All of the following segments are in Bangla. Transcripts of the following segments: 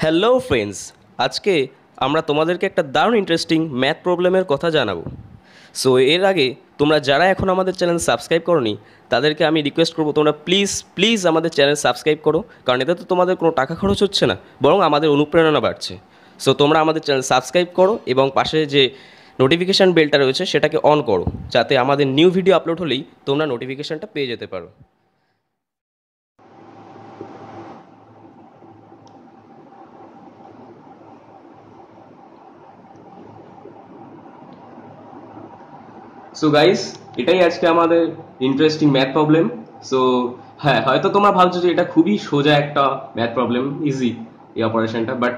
হ্যালো ফ্রেন্ডস, আজকে আমরা তোমাদেরকে একটা দারুণ ইন্টারেস্টিং ম্যাথ প্রবলেমের কথা জানাবো। সো এর আগে তোমরা যারা এখন আমাদের চ্যানেল সাবস্ক্রাইব করোনি তাদেরকে আমি রিকোয়েস্ট করবো তোমরা প্লিজ প্লিজ আমাদের চ্যানেল সাবস্ক্রাইব করো, কারণ এতে তো তোমাদের কোনো টাকা খরচ হচ্ছে না, বরং আমাদের অনুপ্রেরণা বাড়ছে। সো তোমরা আমাদের চ্যানেল সাবস্ক্রাইব করো এবং পাশে যে নোটিফিকেশান বেলটা রয়েছে সেটাকে অন করো, যাতে আমাদের নিউ ভিডিও আপলোড হলেই তোমরা নোটিফিকেশানটা পেয়ে যেতে পারো। সো গাইস, এটাই আজকে আমাদের ইন্টারেস্টিং ম্যাথ প্রবলেম। সো হ্যাঁ, হয়তো তোমরা ভাবছো যে এটা খুবই সোজা একটা ম্যাথ প্রবলেম, ইজি এই অপারেশনটা, বাট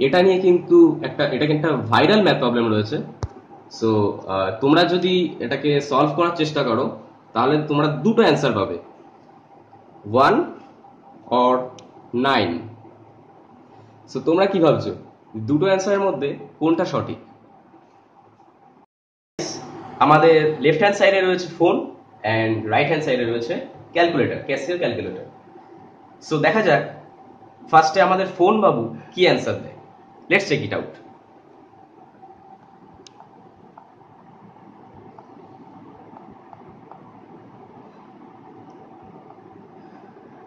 এটা নিয়ে কিন্তু এটা কিন্তু একটা ভাইরাল ম্যাথ প্রবলেম রয়েছে। সো তোমরা যদি এটাকে সলভ করার চেষ্টা করো তাহলে তোমরা দুটো অ্যান্সার পাবে, 1 অর 9। সো তোমরা কি ভাবছো দুটো অ্যান্সারের মধ্যে কোনটা সঠিক? আমাদের লেফট হ্যান্ড সাইডে রয়েছে ফোন অ্যান্ড রাইট হ্যান্ড সাইডে রয়েছে ক্যালকুলেটর, ক্যাসিও ক্যালকুলেটর। সো দেখা যাক ফার্স্টে আমাদের ফোন বাবু কি অ্যান্সার দেয়। Let's check it out.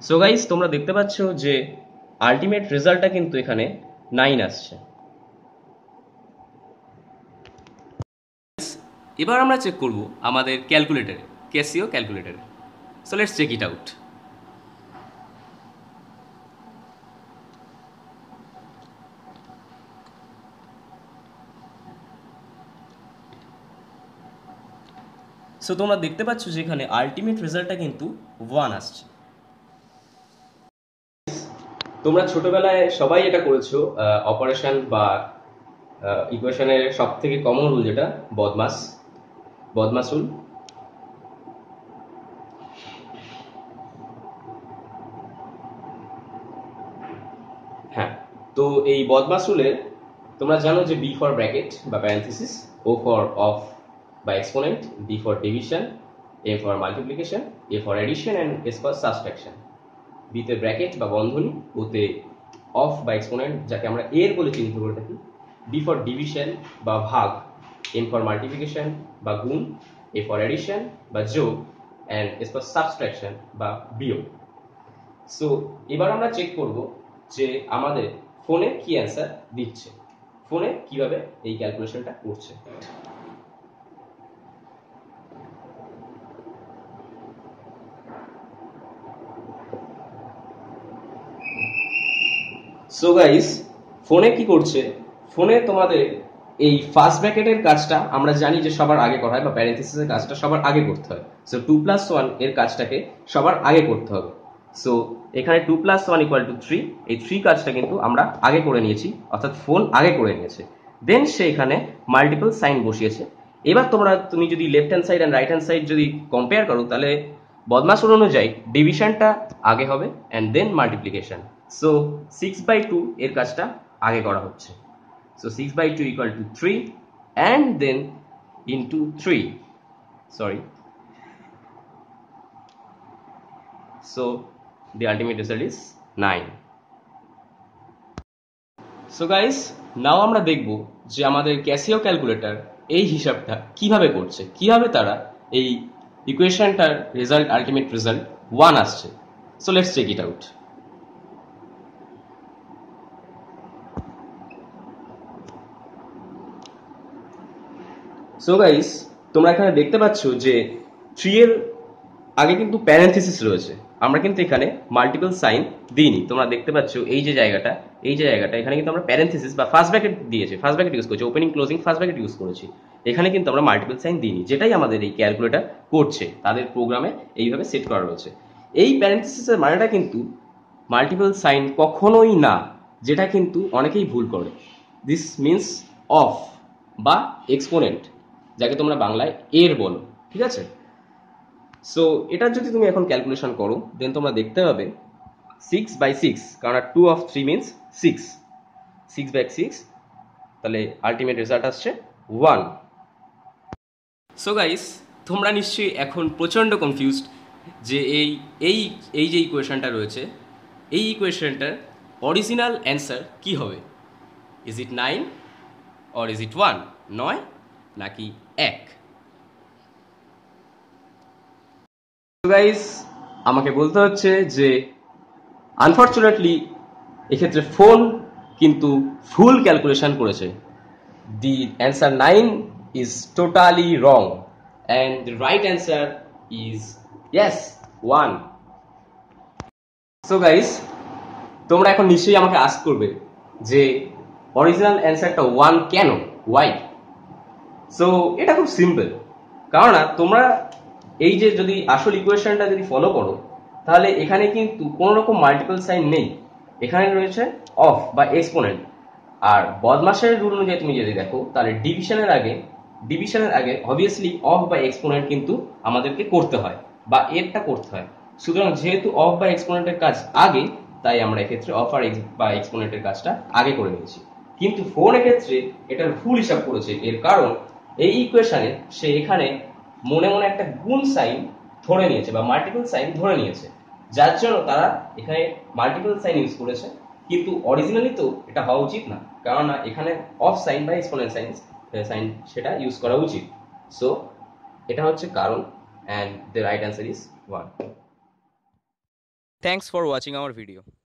So guys, তোমরা দেখতে পাচ্ছ যে আলটিমেট রেজাল্টটা কিন্তু এখানে 9 আসছে। এবার আমরা চেক করব আমাদের ক্যালকুলেটরে, ক্যাসিও ক্যালকুলেটরে। So let's check it out. So তোমরা দেখতে পাচ্ছ যে এখানে আলটিমেট রেজাল্টটা কিন্তু 1 আসছে। তোমরা ছোটবেলায় সবাই এটা করেছো, অপারেশন বা ইকুয়েশনের সব থেকে কমন রুল যেটা বদমাস রুল। হ্যাঁ, তো এই বদমাস রুলের তোমরা জানো যে বি ফর ব্র্যাকেট বা প্যারেন্থেসিস, ও ফর অফ বা exponent, D for division, A for multiplication, A for addition and S for subtraction. বিতে ব্র্যাকেট বা বন্ধনী, ওতে অফ বা এক্সপোনেন্ট যাকে আমরা এর বলে চিহ্নিত করে থাকি, ডি ফর ডিভিশন বা ভাগ, এম ফর মাল্টিপ্লিকেশন বা গুণ, এ ফর এডিশন বা যোগ অ্যান্ড এস ফর সাবট্রাকশন বা বিয়োগ। সো এবার আমরা চেক করব যে আমাদের ফোনে কি অ্যান্সার দিচ্ছে, ফোনে কিভাবে এই ক্যালকুলেশনটা করছে। সো গাইস, ফোনে কি করছে, ফোনে তোমাদের এই ফার্স্ট ব্র্যাকেটের কাজটা আমরা জানি যে সবার আগে করা হয়, বা প্যারেন্থেসিসের কাজটা সবার আগে করতে হয়। সো 2+1 এর কাজটাকে সবার আগে করতে হবে। সো এখানে 2+1 = 3, এই 3 কাজটা কিন্তু আমরা আগে করে নিয়েছি, অর্থাৎ ফোন আগে করে নিয়েছে। দেন সে এখানে মাল্টিপল সাইন বসিয়েছে। এবার তুমি যদি left hand side and right hand side যদি কম্পেয়ার করো, তাহলে বদমাশ রুল অনুযায়ী ডিভিশনটা আগে হবে অ্যান্ড দেন মাল্টিপ্লিকেশন। সো 6/2 এর কাজটা আগে করা হচ্ছে। So 6/2 = 3 and then into 3, sorry. So the ultimate result is 9. So guys, now আমরা দেখব যে আমাদের ক্যাসিও ক্যালকুলেটর এই হিসাবটা কিভাবে করছে, কিভাবে তারা এই ইকুয়েশনটার রেজাল্ট, আলটিমেট রেজাল্ট 1 আসছে। So let's check it out. So guys, তোমরা এখানে দেখতে পাচ্ছ যে 3 এর আগে কিন্তু প্যারেন্থেসিস রয়েছে, আমরা কিন্তু এখানে মাল্টিপল সাইন দিইনি। তোমরা দেখতে পাচ্ছ এই যে জায়গাটা, এখানে কিন্তু আমরা প্যারেন্থেসিস বা ফার্স্ট ব্র্যাকেট দিয়েছি, ফার্স্ট ব্র্যাকেট ইউজ করেছি, opening closing first bracket use করেছি। এখানে কিন্তু আমরা মাল্টিপল সাইন দিইনি, যেটাই আমাদের এই ক্যালকুলেটর করছে, তাদের প্রোগ্রামে এইভাবে সেট করা রয়েছে। এই প্যারেন্থেসিসের মানেটা কিন্তু মাল্টিপল সাইন কখনোই না, যেটা কিন্তু অনেকেই ভুল করে। দিস মিনস অফ বা এক্সপোনেন্ট, যাকে তোমরা বাংলায় এর বলো, ঠিক আছে? সো এটা যদি তুমি এখন ক্যালকুলেশন করো, দেন তোমরা দেখতে পাবে 6/6, কারণ 2 of 3 means 6, 6/6, তাহলে আলটিমেট রেজাল্ট আসছে 1। সো গাইস, তোমরা নিশ্চয়ই এখন প্রচণ্ড কনফিউজড যে এই এই এই যে ইকুয়েশনটা রয়েছে, এই ইকুয়েশনটার অরিজিনাল অ্যান্সার কি হবে? Is it 9 or is it 1? 9 নাকি 1? তো গাইস, আমাকে বলতে হচ্ছে যে আনফর্চুনেটলি এক্ষেত্রে ফোন কিন্তু ফুল ক্যালকুলেশন করেছে। দি answer 9 is totally wrong and the right answer is yes 1। So guys, তোমরা এখন নিশ্চয়ই আমাকে আস্ক করবে যে অরিজিনাল অ্যান্সারটা 1 কেন, ওয়াই? সো এটা খুব সিম্পল, কারণ তোমরা এই যে যদি আসল ইকুয়েশনটা যদি ফলো করো, তাহলে এখানে কিন্তু কোনো রকম মাল্টিপল সাইন নেই, এখানে রয়েছে অফ বা এক্সপোনেন্ট। আর বদমাশের রুল অনুযায়ী তুমি যদি দেখো, তাহলে ডিভিশনের আগে অবভিয়াসলি অফ বা এক্সপোনেন্ট কিন্তু আমাদেরকে করতে হয় বা এরটা করতে হয়। সুতরাং যেহেতু অফ বা এক্সপোনেন্টের কাজ আগে, তাই আমরা এক্ষেত্রে অফ আর বা এক্সপোনেন্টের কাজটা আগে করে নিয়েছি। কিন্তু ফোনের ক্ষেত্রে এটার ভুল হিসাব করেছে, এর কারণ এই ইকুয়েশনে সে এখানে মনে মনে একটা গুণ সাইন ধরে নিয়েছে বা মাল্টিপল সাইন ধরে নিয়েছে, যার জন্য তারা এখানে মাল্টিপল সাইন ইউজ করেছে। কিন্তু অরিজিনালি তো এটা হওয়া উচিত না, কেননা এখানে অফ সাইন বা এক্সপোনেন্ট সাইন সেটা ইউজ করা উচিত। সো এটা হচ্ছে কারণ, and the right answer is 1। Thanks for watching hour video.